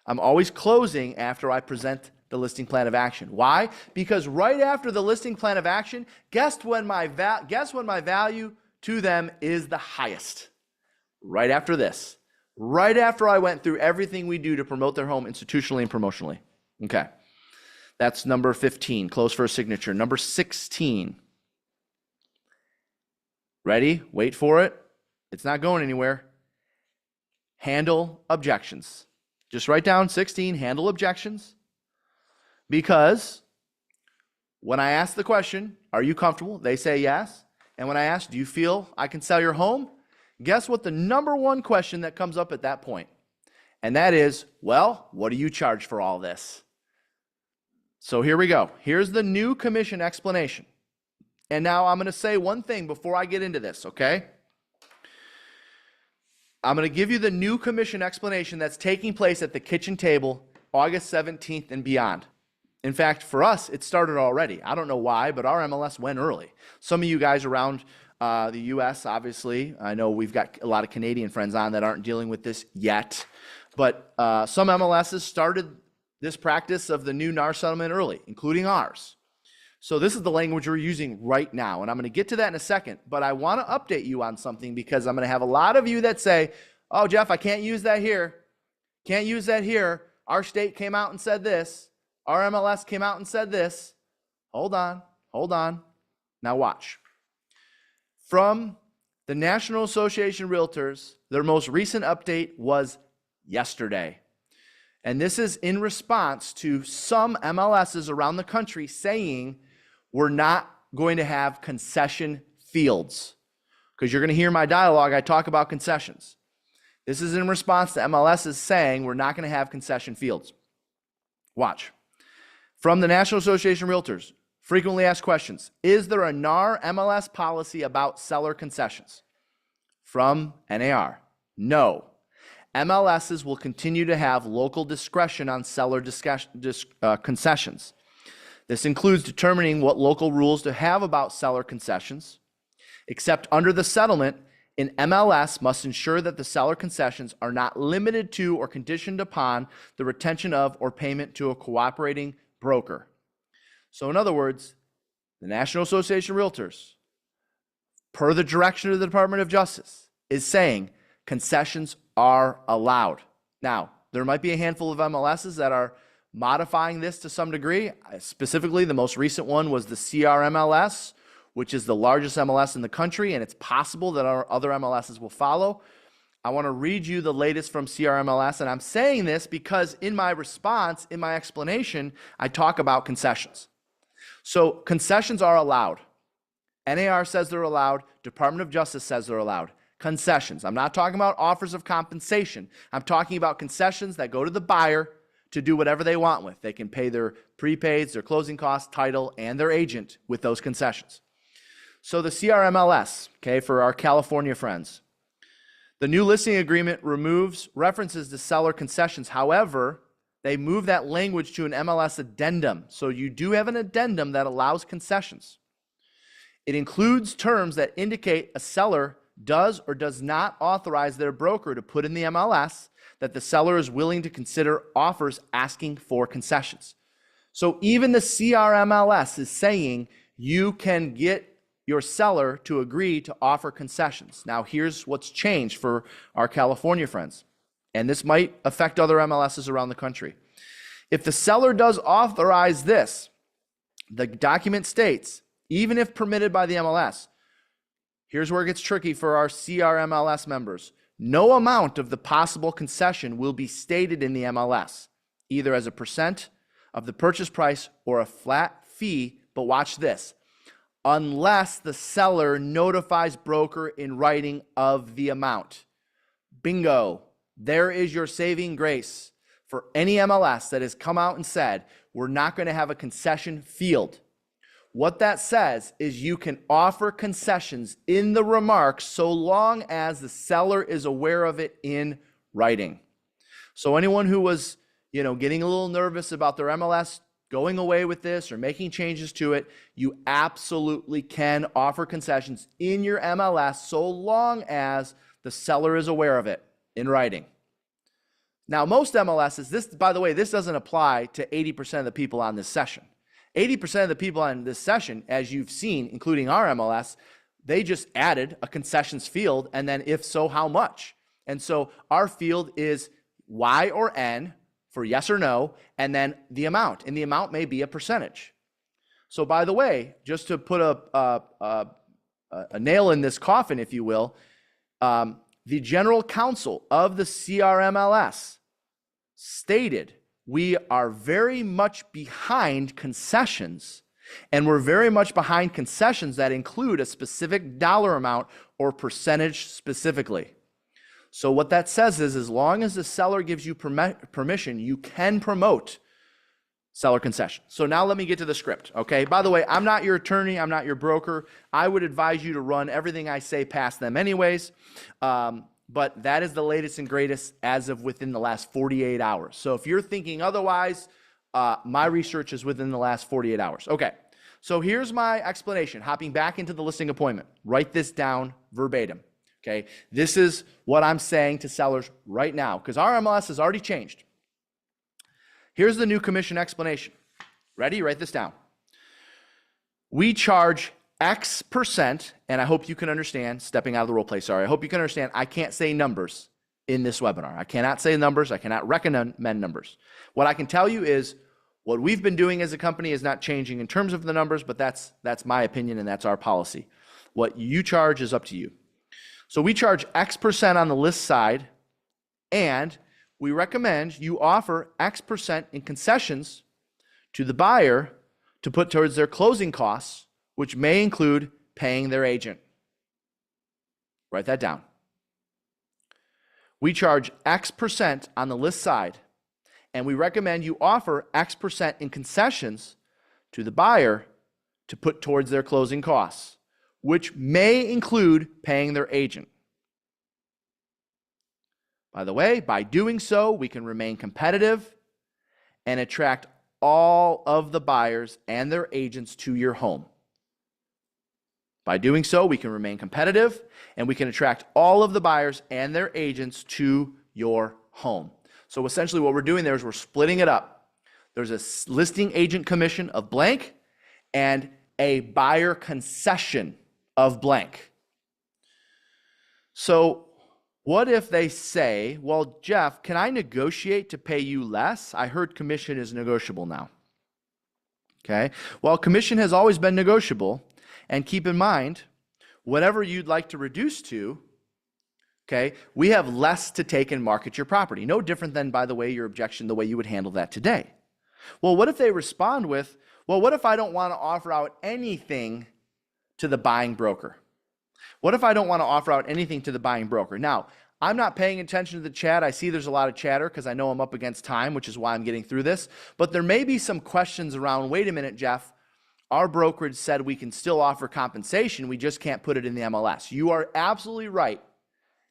S1: I'm always closing after I present the listing plan of action. Why? Because right after the listing plan of action, guess when my value to them is the highest? Right after this. Right after I went through everything we do to promote their home institutionally and promotionally. Okay. That's number 15. Close for a signature. Number 16. Ready? Wait for it. It's not going anywhere. Handle objections. Just write down 16, handle objections. Because when I ask the question, are you comfortable? They say yes. And when I ask, do you feel I can sell your home? Guess what the number one question that comes up at that point? And that is, well, what do you charge for all this? So here we go. Here's the new commission explanation. And now I'm going to say one thing before I get into this, okay? I'm going to give you the new commission explanation that's taking place at the kitchen table August 17th and beyond. In fact, for us, it started already. I don't know why, but our MLS went early. Some of you guys around the U.S., obviously, I know we've got a lot of Canadian friends on that aren't dealing with this yet, but some MLSs started this practice of the new NAR settlement early, including ours. So this is the language we're using right now, and I'm going to get to that in a second, but I want to update you on something because I'm going to have a lot of you that say, oh, Jeff, I can't use that here. Can't use that here. Our state came out and said this. Our MLS came out and said this. Hold on. Now watch. From the National Association of Realtors, their most recent update was yesterday. And this is in response to some MLSs around the country saying we're not going to have concession fields. Because you're going to hear my dialogue, I talk about concessions. This is in response to MLSs saying we're not going to have concession fields. Watch. From the National Association of Realtors, frequently asked questions. Is there a NAR MLS policy about seller concessions? From NAR, no. MLSs will continue to have local discretion on seller concessions. This includes determining what local rules to have about seller concessions. Except under the settlement, an MLS must ensure that the seller concessions are not limited to or conditioned upon the retention of or payment to a cooperating broker. So in other words, the National Association of Realtors, per the direction of the Department of Justice, is saying concessions are allowed. Now, there might be a handful of MLSs that are modifying this to some degree. Specifically, the most recent one was the CRMLS, which is the largest MLS in the country, and it's possible that our other MLSs will follow. I want to read you the latest from CRMLS, and I'm saying this because in my response, in my explanation, I talk about concessions. So concessions are allowed. NAR says they're allowed. Department of Justice says they're allowed. Concessions. I'm not talking about offers of compensation. I'm talking about concessions that go to the buyer to do whatever they want with. They can pay their prepaids, their closing costs, title, and their agent with those concessions. So the CRMLS, okay, for our California friends, the new listing agreement removes references to seller concessions. However, they move that language to an MLS addendum. So you do have an addendum that allows concessions. It includes terms that indicate a seller does or does not authorize their broker to put in the MLS that the seller is willing to consider offers asking for concessions. So even the CRMLS is saying you can get your seller to agree to offer concessions. Now, here's what's changed for our California friends, and this might affect other MLSs around the country. If the seller does authorize this, the document states, even if permitted by the MLS, here's where it gets tricky for our CRMLS members. No amount of the possible concession will be stated in the MLS, either as a percent of the purchase price or a flat fee, but watch this, unless the seller notifies broker in writing of the amount. Bingo. There is your saving grace for any MLS that has come out and said, we're not going to have a concession field. What that says is you can offer concessions in the remarks so long as the seller is aware of it in writing. So anyone who was, getting a little nervous about their MLS going away with this or making changes to it, you absolutely can offer concessions in your MLS so long as the seller is aware of it in writing. Now, most MLSs, this, by the way, this doesn't apply to 80% of the people on this session. 80% of the people on this session, as you've seen, including our MLS, they just added a concessions field, and then if so, how much? And so our field is Y or N for yes or no, and then the amount, and the amount may be a percentage. So by the way, just to put a nail in this coffin, if you will, the general counsel of the CRMLS stated, we are very much behind concessions, and we're very much behind concessions that include a specific dollar amount or percentage specifically. So what that says is, as long as the seller gives you permission, you can promote seller concession. So now let me get to the script, okay? By the way, I'm not your attorney, I'm not your broker. I would advise you to run everything I say past them anyways, but that is the latest and greatest as of within the last 48 hours. So if you're thinking otherwise, My research is within the last 48 hours. Okay, so here's my explanation, hopping back into the listing appointment. Write this down verbatim, okay? This is what I'm saying to sellers right now, because our MLS has already changed. Here's the new commission explanation. Ready? Write this down. We charge X percent, and I hope you can understand, stepping out of the role play, sorry, I hope you can understand, I can't say numbers in this webinar. I cannot say numbers, I cannot recommend numbers. What I can tell you is what we've been doing as a company is not changing in terms of the numbers, but that's my opinion and that's our policy. What you charge is up to you. So we charge X percent on the list side, and we recommend you offer X percent in concessions to the buyer to put towards their closing costs, which may include paying their agent. Write that down. We charge X percent on the list side, and we recommend you offer X percent in concessions to the buyer to put towards their closing costs, which may include paying their agent. By the way, by doing so, we can remain competitive and attract all of the buyers and their agents to your home. By doing so, we can remain competitive and we can attract all of the buyers and their agents to your home. So essentially what we're doing there is we're splitting it up. There's a listing agent commission of blank and a buyer concession of blank. So what if they say, well, Jeff, can I negotiate to pay you less? I heard commission is negotiable now. Okay, well, commission has always been negotiable. And keep in mind, whatever you'd like to reduce to, okay, we have less to take and market your property. No different than, by the way, your objection, the way you would handle that today. Well, what if they respond with, well, what if I don't want to offer out anything to the buying broker? What if I don't want to offer out anything to the buying broker? Now, I'm not paying attention to the chat. I see there's a lot of chatter because I know I'm up against time, which is why I'm getting through this. But there may be some questions around, wait a minute, Jeff, our brokerage said we can still offer compensation. We just can't put it in the MLS. You are absolutely right.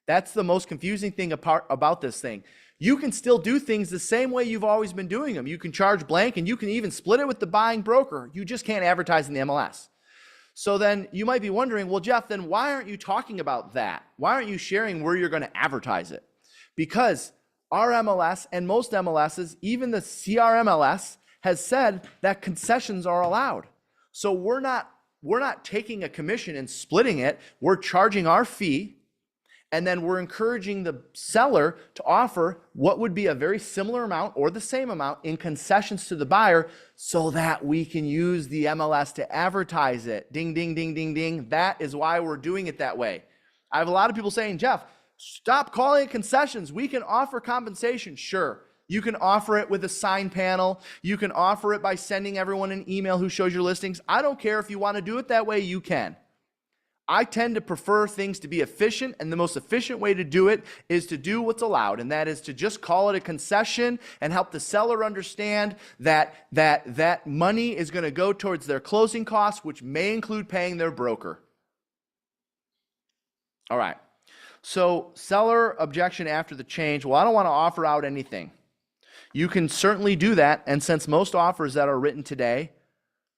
S1: That's the most confusing thing about this thing. You can still do things the same way you've always been doing them. You can charge blank and you can even split it with the buying broker. You just can't advertise in the MLS. So then you might be wondering, well, Jeff, then why aren't you talking about that? Why aren't you sharing where you're going to advertise it? Because our MLS and most MLSs, even the CRMLS, has said that concessions are allowed. So we're not taking a commission and splitting it. We're charging our fee, and then we're encouraging the seller to offer what would be a very similar amount or the same amount in concessions to the buyer so that we can use the MLS to advertise it. Ding, ding, ding, ding, ding. That is why we're doing it that way. I have a lot of people saying, Jeff, stop calling it concessions. We can offer compensation. Sure. You can offer it with a sign panel. You can offer it by sending everyone an email who shows your listings. I don't care if you want to do it that way, you can. I tend to prefer things to be efficient, and the most efficient way to do it is to do what's allowed, and that is to just call it a concession and help the seller understand that money is going to go towards their closing costs, which may include paying their broker. All right. So seller objection after the change. Well, I don't want to offer out anything. You can certainly do that, and since most offers that are written today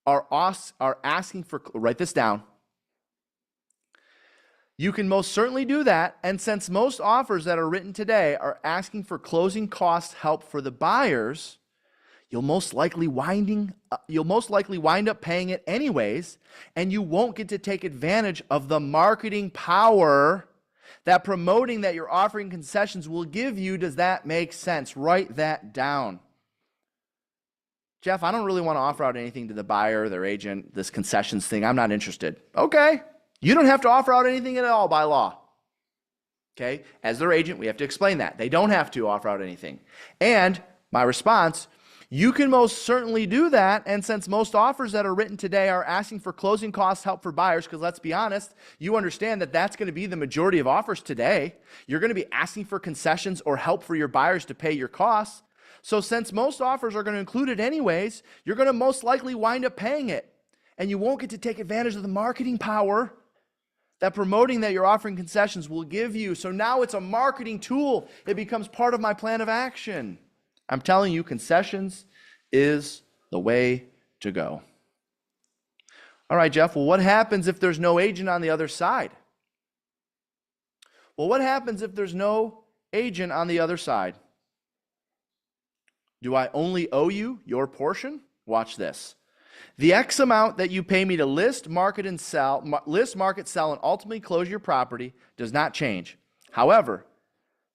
S1: are asking for, write this down. You can most certainly do that, and since most offers that are written today are asking for closing cost help for the buyers, you'll most likely wind up paying it anyways, and you won't get to take advantage of the marketing power that promoting that you're offering concessions will give you. Does that make sense? Write that down. Jeff, I don't really want to offer out anything to the buyer, their agent, this concessions thing. I'm not interested. Okay. You don't have to offer out anything at all by law. Okay? As their agent, we have to explain that. They don't have to offer out anything. And my response, you can most certainly do that, and since most offers that are written today are asking for closing costs help for buyers, because let's be honest, you understand that that's going to be the majority of offers today. You're going to be asking for concessions or help for your buyers to pay your costs. So since most offers are going to include it anyways, you're going to most likely wind up paying it, and you won't get to take advantage of the marketing power that promoting that you're offering concessions will give you. So now it's a marketing tool. It becomes part of my plan of action. I'm telling you, concessions is the way to go. All right, Jeff, well, what happens if there's no agent on the other side? Well, what happens if there's no agent on the other side? Do I only owe you your portion? Watch this. The X amount that you pay me to list, market, sell, and ultimately close your property does not change. However,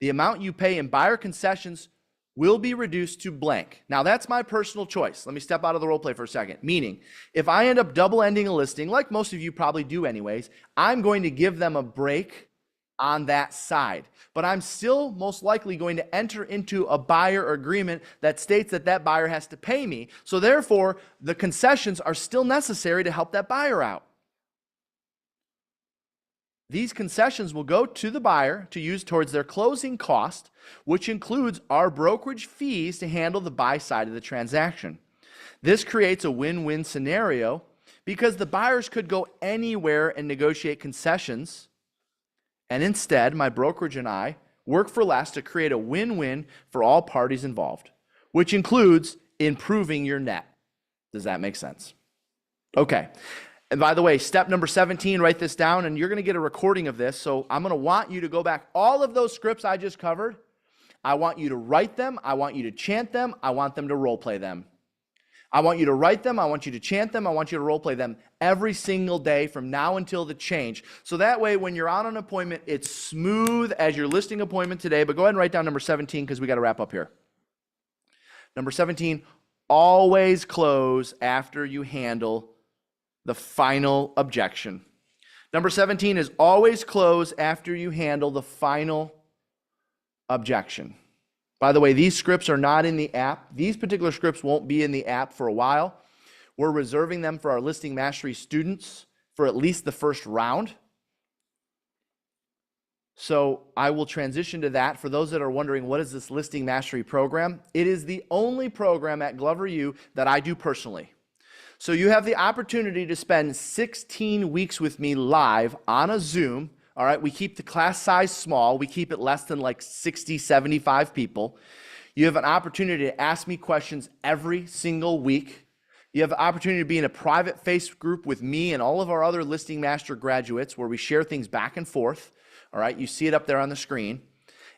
S1: the amount you pay in buyer concessions will be reduced to blank. Now, that's my personal choice. Let me step out of the role play for a second. Meaning, if I end up double-ending a listing, like most of you probably do anyways, I'm going to give them a break on that side. But I'm still most likely going to enter into a buyer agreement that states that that buyer has to pay me. So therefore, the concessions are still necessary to help that buyer out. These concessions will go to the buyer to use towards their closing cost, which includes our brokerage fees to handle the buy side of the transaction. This creates a win-win scenario because the buyers could go anywhere and negotiate concessions, and instead, my brokerage and I work for less to create a win-win for all parties involved, which includes improving your net. Does that make sense? Okay. And by the way, step number 17, write this down, and you're going to get a recording of this. So I'm going to want you to go back. All of those scripts I just covered, I want you to write them. I want you to chant them. I want them to role play them. I want you to write them. I want you to chant them. I want you to role play them every single day from now until the change. So that way, when you're on an appointment, it's smooth as your listing appointment today. But go ahead and write down number 17 because we got to wrap up here. Number 17, always close after you handle the final objection. Number 17 is always close after you handle the final objection. By the way, these scripts are not in the app. These particular scripts won't be in the app for a while. We're reserving them for our Listing Mastery students for at least the first round. So I will transition to that. For those that are wondering, what is this Listing Mastery program? It is the only program at Glover U that I do personally. So you have the opportunity to spend 16 weeks with me live on a Zoom. All right, we keep the class size small. We keep it less than like 60, 75 people. You have an opportunity to ask me questions every single week. You have the opportunity to be in a private face group with me and all of our other Listing Master graduates where we share things back and forth. All right, you see it up there on the screen.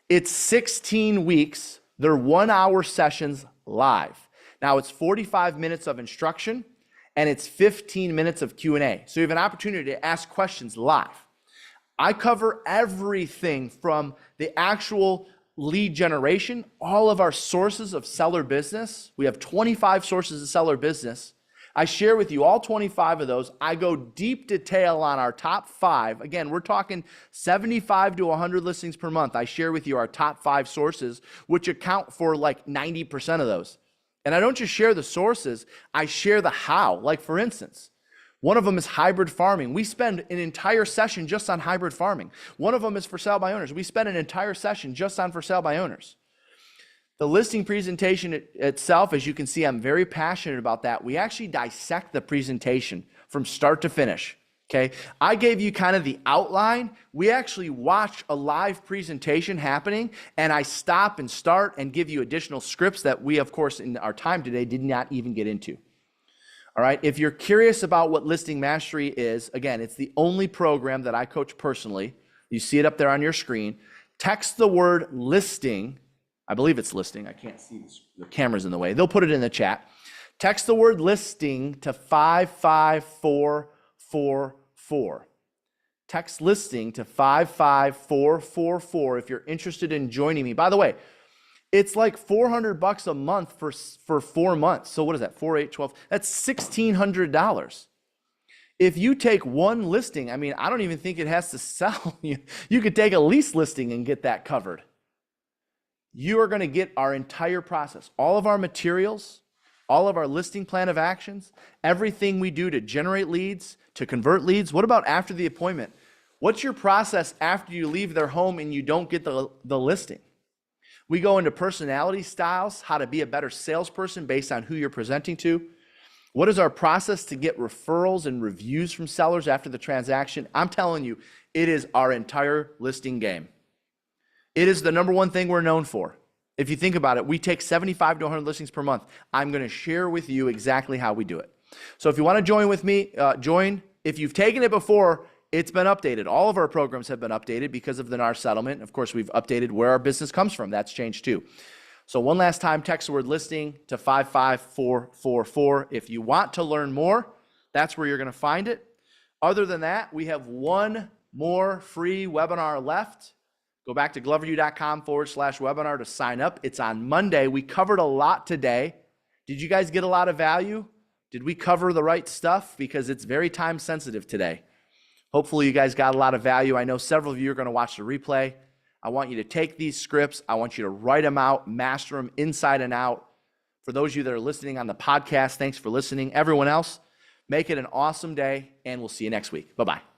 S1: It's 16 weeks. They're 1-hour sessions live. Now it's 45 minutes of instruction, and it's 15 minutes of Q&A. So you have an opportunity to ask questions live. I cover everything from the actual lead generation, all of our sources of seller business. We have 25 sources of seller business. I share with you all 25 of those. I go deep detail on our top 5. Again, we're talking 75 to 100 listings per month. I share with you our top 5 sources, which account for like 90% of those. And I don't just share the sources, I share the how. Like for instance, one of them is hybrid farming. We spend an entire session just on hybrid farming. One of them is for sale by owners. We spend an entire session just on for sale by owners. The listing presentation itself, as you can see, I'm very passionate about that. We actually dissect the presentation from start to finish. Okay, I gave you kind of the outline. We actually watch a live presentation happening, and I stop and start and give you additional scripts that we, of course, in our time today did not even get into. All right, if you're curious about what Listing Mastery is, again, it's the only program that I coach personally. You see it up there on your screen. Text the word listing. I believe it's listing. I can't see this. The camera's in the way. They'll put it in the chat. Text the word listing to 55444. Text listing to 55444 if you're interested in joining me. By the way, it's like $400 a month for 4 months. So what is that? 4, 8, 12. That's $1,600. If you take one listing, I mean, I don't even think it has to sell. You could take a lease listing and get that covered. You are going to get our entire process, all of our materials, all of our listing plan of actions, everything we do to generate leads, to convert leads. What about after the appointment? What's your process after you leave their home and you don't get the listing? We go into personality styles, how to be a better salesperson based on who you're presenting to. What is our process to get referrals and reviews from sellers after the transaction? I'm telling you, it is our entire listing game. It is the number one thing we're known for. If you think about it, we take 75 to 100 listings per month. I'm going to share with you exactly how we do it. So if you want to join with me, join. If you've taken it before, it's been updated. All of our programs have been updated because of the NAR settlement. Of course, we've updated where our business comes from. That's changed too. So one last time, text the word listing to 55444. If you want to learn more, that's where you're going to find it. Other than that, we have one more free webinar left. Go back to gloverview.com/webinar to sign up. It's on Monday. We covered a lot today. Did you guys get a lot of value? Did we cover the right stuff? Because it's very time sensitive today. Hopefully you guys got a lot of value. I know several of you are going to watch the replay. I want you to take these scripts. I want you to write them out, master them inside and out. For those of you that are listening on the podcast, thanks for listening. Everyone else, make it an awesome day, and we'll see you next week. Bye-bye.